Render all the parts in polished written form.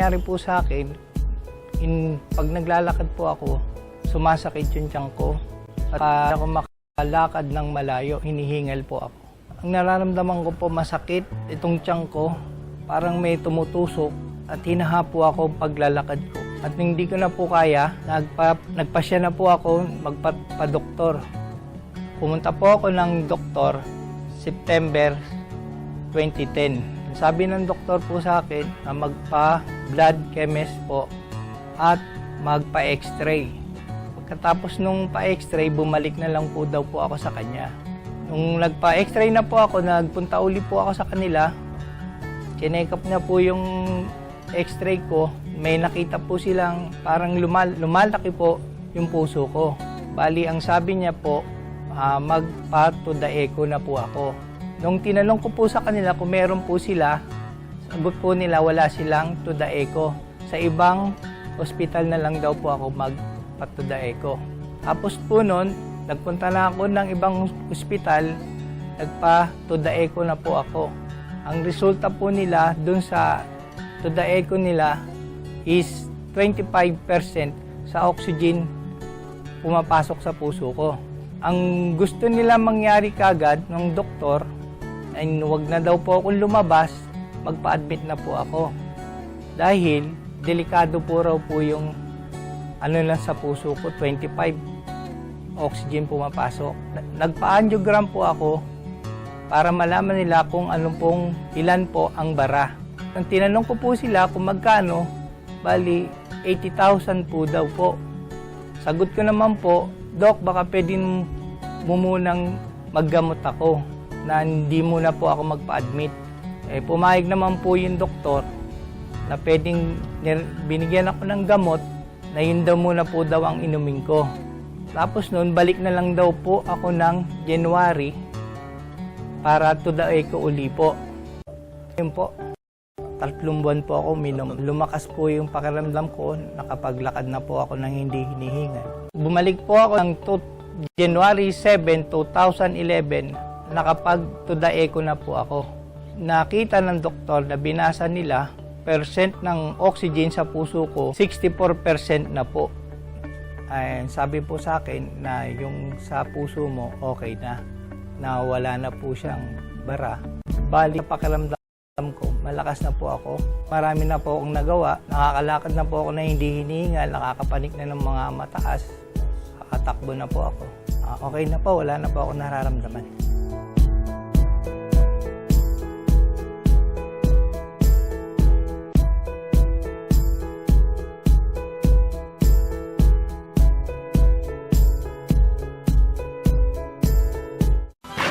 nangyari po sa akin, pag naglalakad po ako, sumasakit yung tiyan ko. At ako makalakad ng malayo, hinihingal po ako. Ang nararamdaman ko po masakit, itong tiyan ko, parang may tumutusok at hinahapo ako paglalakad ko. At hindi ko na po kaya, nagpasya na po ako magpa-doktor. Pumunta po ako ng doktor September 2010. Sabi ng doktor po sa akin na magpa-blood chemist po at magpa-x-ray. Pagkatapos nung pa-x-ray, bumalik na lang po daw po ako sa kanya. Nung nagpa-x-ray na po ako, nagpunta uli po ako sa kanila. Chinek up na po yung x-ray ko. May nakita po silang parang lumalaki po yung puso ko. Bali, ang sabi niya po, magpa-to the echo na po ako. Nung tinanong ko po sa kanila kung meron po sila, sagot po nila wala silang to the echo. Sa ibang hospital na lang daw po ako magpa-to the echo. Tapos po noon, nagpunta na ako ng ibang hospital, nagpa-to the echo na po ako. Ang resulta po nila dun sa to the echo nila is 25% sa oxygen pumapasok sa puso ko. Ang gusto nila mangyari kagad ng doktor ay huwag na daw po akong lumabas, magpa-admit na po ako. Dahil delikado po raw po yung lang sa puso ko, 25 oxygen pumapasok. Nagpa-angiogram po ako para malaman nila kung ilan po ang bara. Nang tinanong ko po sila kung magkano, bali 80,000 po daw po. Sagot ko naman po, Dok, baka pwede mo munang maggamot ako na hindi muna po ako magpa-admit. Pumayag naman po yung doktor na pwedeng binigyan ako ng gamot na yun daw muna po daw ang inumin ko. Tapos noon, balik na lang daw po ako ng January para to the echo uli po. Yun po, 3 buwan po ako minom. Lumakas po yung pakiramdam ko, nakapaglakad na po ako ng hindi hinihingal. Bumalik po ako ng January 7, 2011, nakapag to the echo na po ako. Nakita ng doktor na binasa nila, percent ng oxygen sa puso ko, 64% na po. Sabi po sa akin na yung sa puso mo okay na wala na po siyang bara. Bali, pakiramdam ko, malakas na po ako. Marami na po akong nagawa. Nakakalakad na po ako na hindi hinihingal, nakakapanik na ng mga mataas. Nakatakbo na po ako. Okay na po, wala na po ako nararamdaman.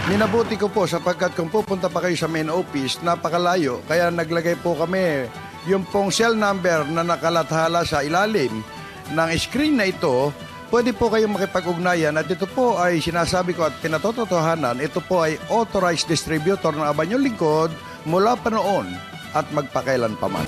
Minabuti ko po sapagkat kung pupunta pa kayo sa main office, napakalayo. Kaya naglagay po kami yung pong cell number na nakalathala sa ilalim ng screen na ito. Pwede po kayong makipag-ugnayan at ito po ay sinasabi ko at pinatotohanan. Ito po ay authorized distributor ng Abanyong Lingkod mula pa noon at magpakailan pa man.